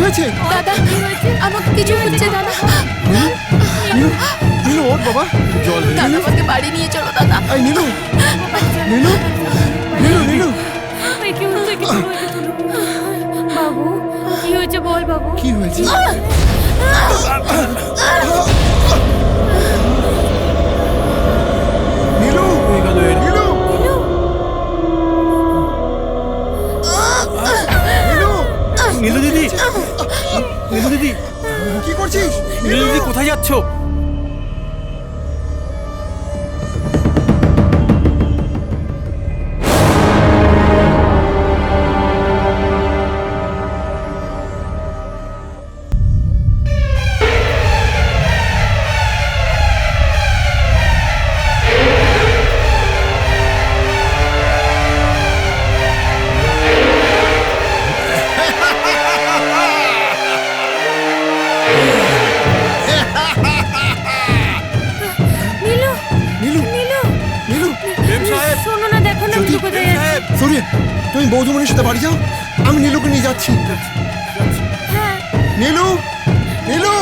হয়েছে? দাদা আমাকে কিছু হচ্ছে দাদা। নীলু, নীলু ওঠ বাবা। জল দে। দাদা আমাকে বাড়ি নিয়ে চলো দাদা। এই নীলু, নীলু, নীলু, নীলু। কি হচ্ছে বাবু? কি হয়েছে বল বাবু। কি হয়েছে? নীলু, নীলু, নীলু, নীলু দিদি, নীলু দিদি, কি করছিস? নীলু দিদি কোথায় যাচ্ছ? নীলু, নীলু, নীলু, নীলু। মেম সাহেব, শোনো না, দেখো না নীলু কোথায় মেম যাচ্ছে। সাহেব, সরিয়ে তুমি বৌধুমণির সাথে বাড়ি যাও, আমি নীলুকে নিয়ে যাচ্ছি। হ্যাঁ, নীলু, নীলু,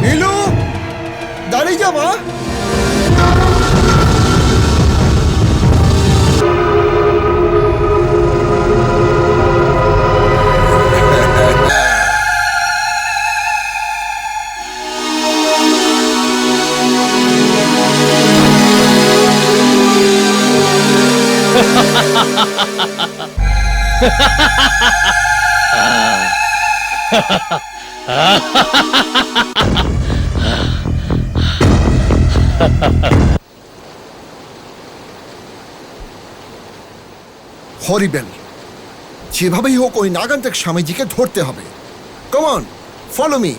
নীলু, দাঁড়িয়ে যা মা। হরিবেল, যেভাবেই হোক ওই নাগান্তেক স্বামীজিকে ধরতে হবে। Come on, follow me.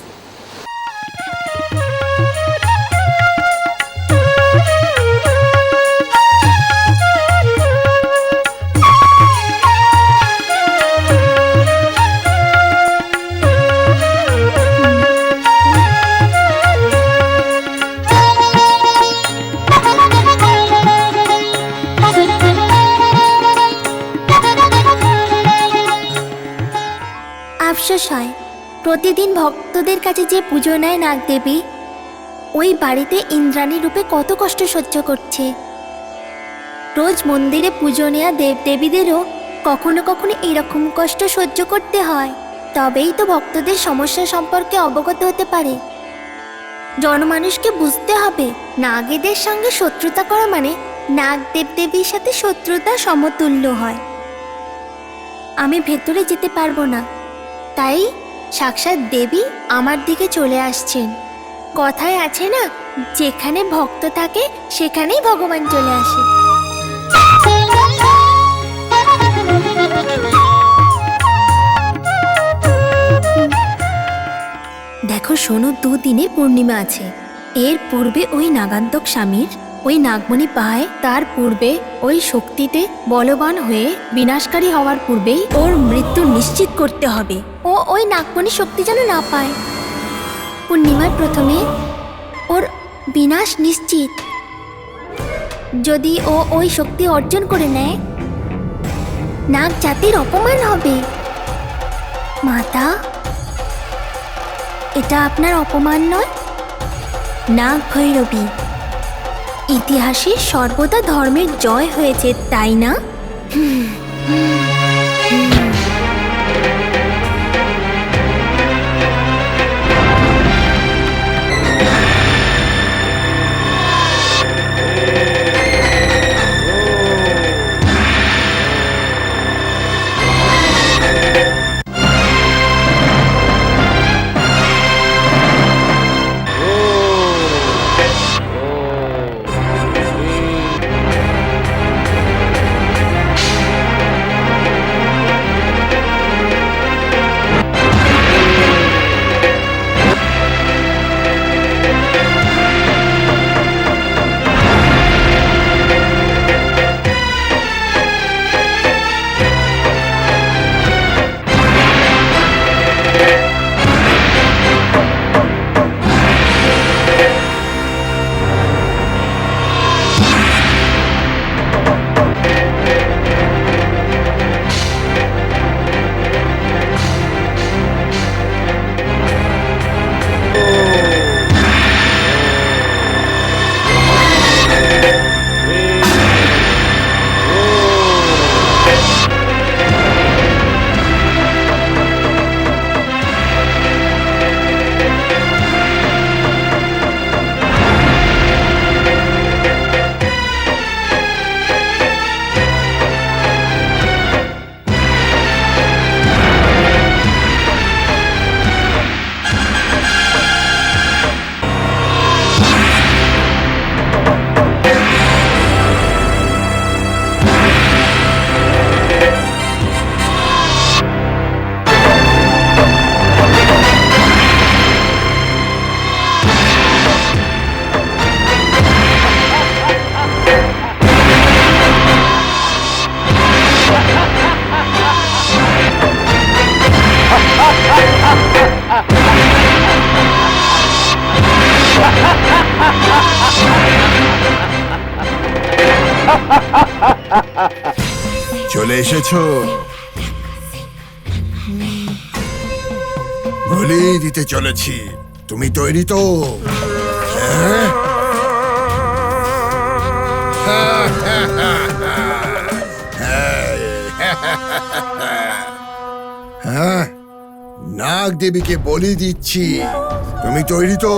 আফসোস হয়, প্রতিদিন ভক্তদের কাছে যে পুজো নেয় নাগদেবী, ওই বাড়িতে ইন্দ্রাণী রূপে কত কষ্ট সহ্য করছে। রোজ মন্দিরে পুজো নেওয়া দেবদেবীদেরও কখনো কখনো এরকম কষ্ট সহ্য করতে হয়। তবেই তো ভক্তদের সমস্যা সম্পর্কে অবগত হতে পারে। জনমানুষকে বুঝতে হবে, নাগেদের সঙ্গে শত্রুতা করা মানে নাগ দেবদেবীর সাথে শত্রুতা সমতুল্য হয়। আমি ভেতরে যেতে পারবো না, তাই সাক্ষাৎ দেবী আমার দিকে চলে আসছেন। কথায় আছে না, যেখানে ভক্ত থাকে সেখানেই ভগবান চলে আসে। দেখো শোনো, দুদিনে পূর্ণিমা আছে। এর পূর্বে ওই নাগান্তক স্বামীর ওই নাগমণি পায়, তার পূর্বে ওই শক্তিতে বলবান হয়ে বিনাশকারী হওয়ার পূর্বেই ওর মৃত্যু নিশ্চিত করতে হবে। ও ওই নাগমণি শক্তি যেন না পায়। পূর্ণিমার প্রথমে ওর বিনাশ নিশ্চিত। যদি ও ওই শক্তি অর্জন করে নেয়, নাগ জাতির অপমান হবে। মাতা, এটা আপনার অপমান নয়? নাগ ভৈরবী, ইতিহাসে সর্বদা ধর্মের জয় হয়েছে, তাই না? চলে এসেছো বলি দিতে চলেছি তুমি তৈরি তো হ্যাঁ? হ্যাঁ নাগ দেবীকে বলি দিচ্ছি তুমি তৈরি তো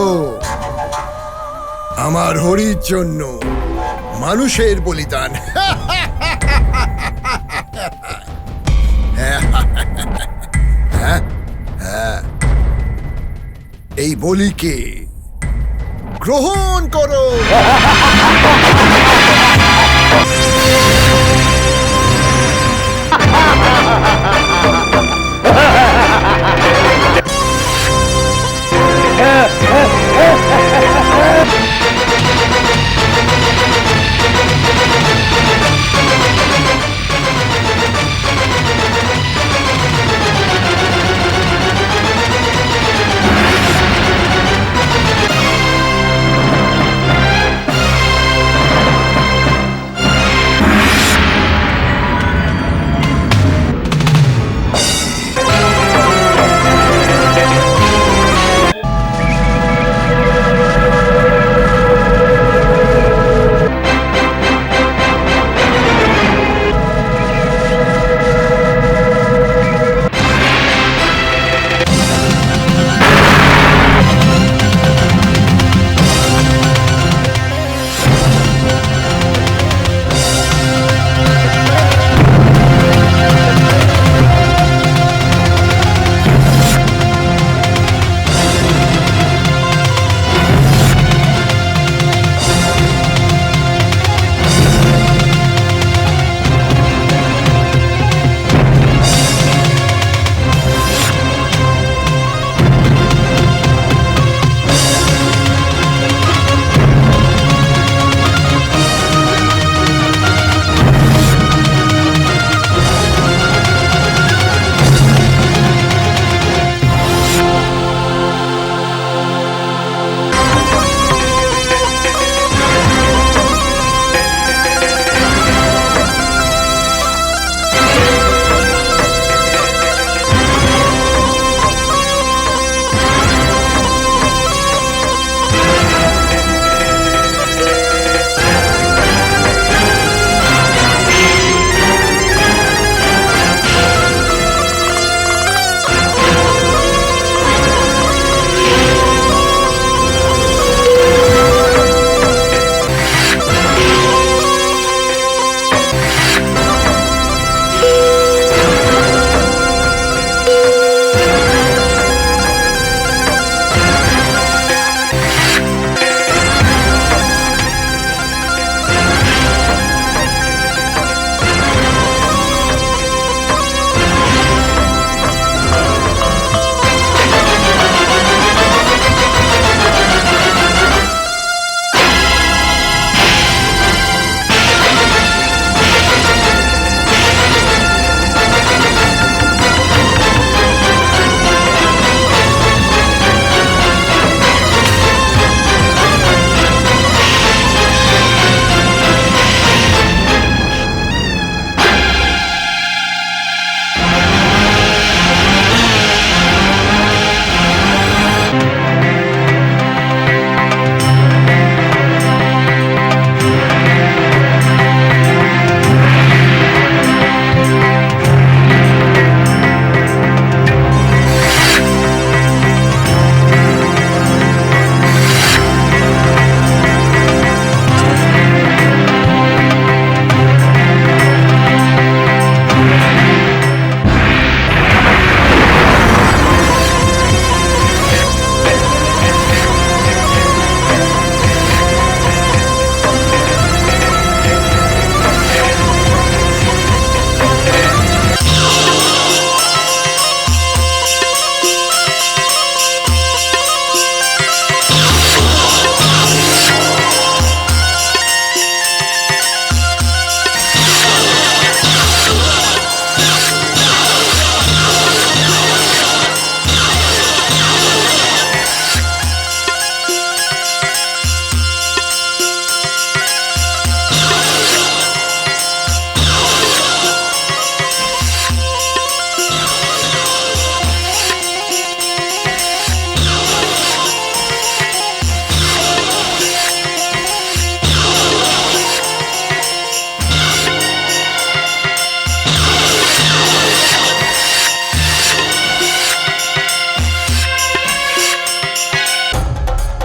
আমার হরির জন্য মানুষের বলিদান এই বলিকে গ্রহণ করো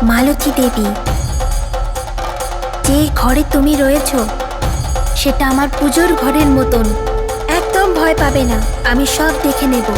মালতী দেবী, যে ঘরে তুমি রয়েছো সেটা আমার পুজোর ঘরের মতন। একদম ভয় পাবে না, আমি সব দেখে নেব।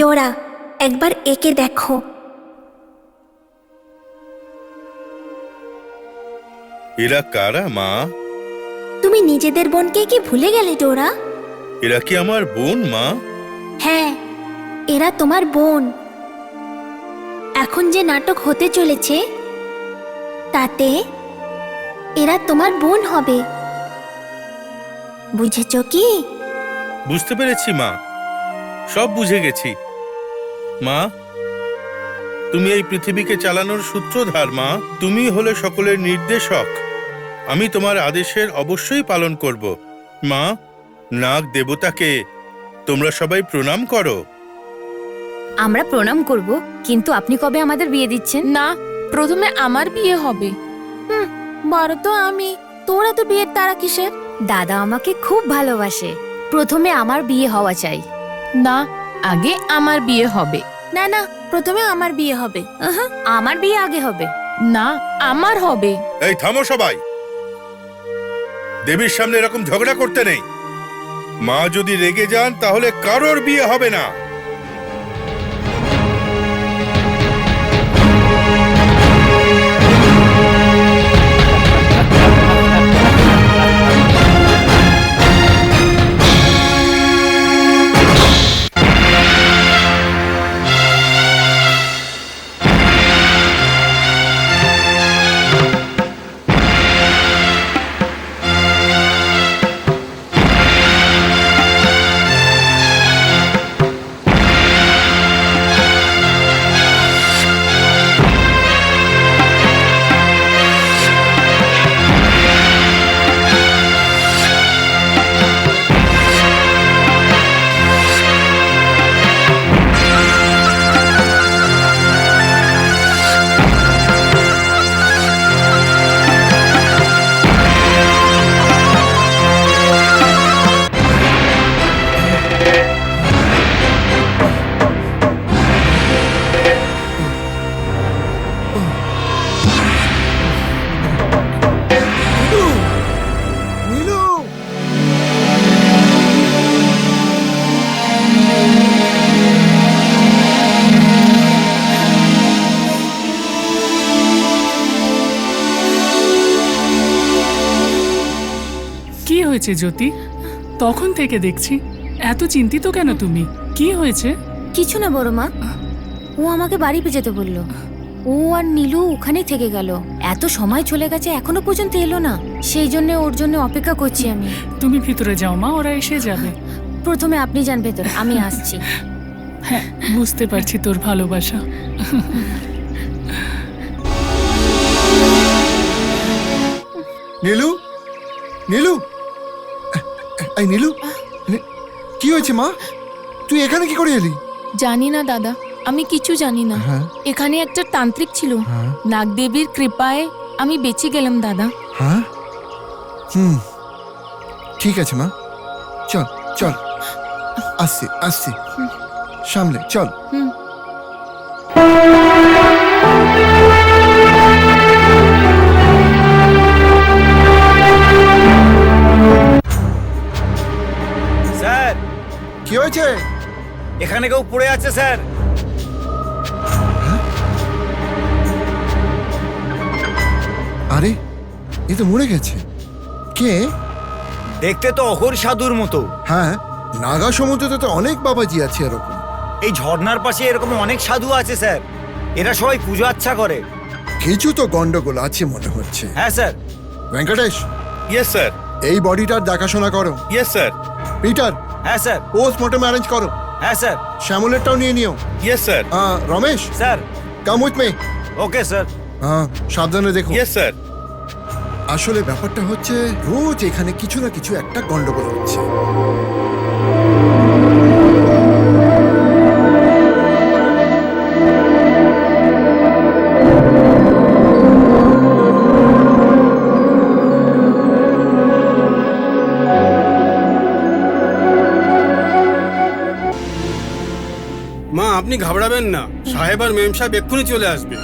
ডোরা, একবার একে দেখো। এরা কারা মা? তুমি নিজেদের বোনকে কি ভুলে গেলে ডোরা? এরা কি আমার বোন মা? হ্যাঁ, এরা তোমার বোন। এখন যে নাটক হতে চলেছে তাতে এরা তোমার বোন হবে, বুঝেছো কি? বুঝতে পেরেছি মা, সব বুঝে গেছি। মা, তুমি এই পৃথিবীকে চালানোর সূত্রধার মা। তুমি হলে সকলের নির্দেশক। আমি তোমার আদেশের অবশ্যই পালন করব। মা, নাগ দেবতাকে তোমরা সবাই প্রণাম করো। আমরা প্রণাম করব, কিন্তু আপনি কবে আমাদের বিয়ে দিচ্ছেন? না, প্রথমে আমার বিয়ে হবে। বড় তো আমি, তোরা তো বিয়ের তারা কিসের? দাদা আমাকে খুব ভালোবাসে, প্রথমে আমার বিয়ে হওয়া চাই। না, আগে আমার বিয়ে হবে। না না, প্রথমে আমার বিয়ে হবে। আমার বিয়ে আগে হবে। না, আমার হবে। এই থামো সবাই, দেবীর সামনে এরকম ঝগড়া করতে নেই। মা যদি রেগে যান তাহলে কারোর বিয়ে হবে না। নীলু, কি হয়েছে জ্যোতি? তখন থেকে দেখছি এত চিন্তিত কেন তুমি? কি হয়েছে? কিছু না বড় মা, ও আমাকে বাড়ি যেতে বললো। ও আর নীলু ওখানেই থেকে গেল। এত সময় চলে গেছে, এখনো পর্যন্ত এলো না। সেই জন্য ওর জন্য অপেক্ষা করছি আমি। তুমি ভিতরে যাও মা, ওরা এসে যাবে। প্রথমে আপনি যান ভেতরে, আমি আসছি। হ্যাঁ, বুঝতে পারছি তোর ভালোবাসা। নীলু, নীলু, এই নীলু, কি হয়েছে মা? তুই এখানে কি করে এলি? জানি না দাদা, আমি কিছু জানি না। হ্যাঁ। এখানে একটা তান্ত্রিক ছিল, হ্যাঁ। নাগদেবীর কৃপায় আমি বেঁচে গেলাম দাদা। হ্যাঁ, ঠিক আছে মা, চল চল, আসছি আসছি, সামলে চল। স্যার, কি হয়েছে? এখানে কেউ পড়ে আছে স্যার। আরে, এ তো মরে গেছে। কে? দেখতে তো অঘোর সাধুর মতো। হ্যাঁ, নাগা সমুদ্রে তো অনেক বাবাজি আছে এরকম। এই ঝর্ণার পাশে এরকম অনেক সাধু আছে স্যার। এরা সবাই পুজো আচ্ছা করে। কিছু তো গন্ডগোল আছে মনে হচ্ছে। হ্যাঁ স্যার। Venkatesh, yes sir. এই বডিটার দেখাশোনা করো। Yes sir. পিটার, হ্যাঁ স্যার। পোস্টমর্টম অ্যারেঞ্জ করো। হ্যাঁ স্যার। শ্যামলেরটাও নিয়ে নিও। Yes sir. Ramesh, sir. Come with me. Okay sir. হ্যাঁ, সাবধানে দেখো। Yes sir. আসলে ব্যাপারটা হচ্ছে রোজ এখানে কিছু না কিছু একটা গন্ডগোল হচ্ছে। মা আপনি ঘাবড়াবেন না, সাহেব আর মেম সাহেব এক্ষুনি চলে আসবে।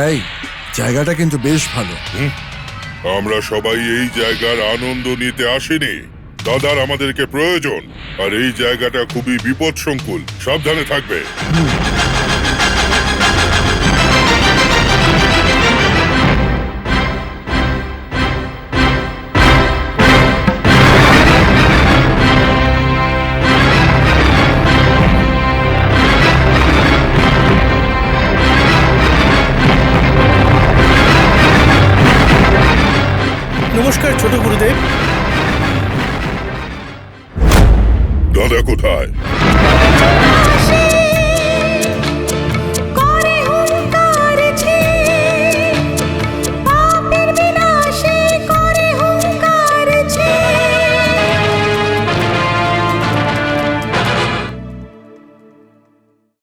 এই জায়গাটা কিন্তু বেশ ভালো। আমরা সবাই এই জায়গার আনন্দ নিতে আসিনি, দাদার আমাদেরকে প্রয়োজন। আর এই জায়গাটা খুবই বিপদসংকুল, সাবধানে থাকবে। নমস্কার ছোট গুরুদেব। দাদা কোথায়?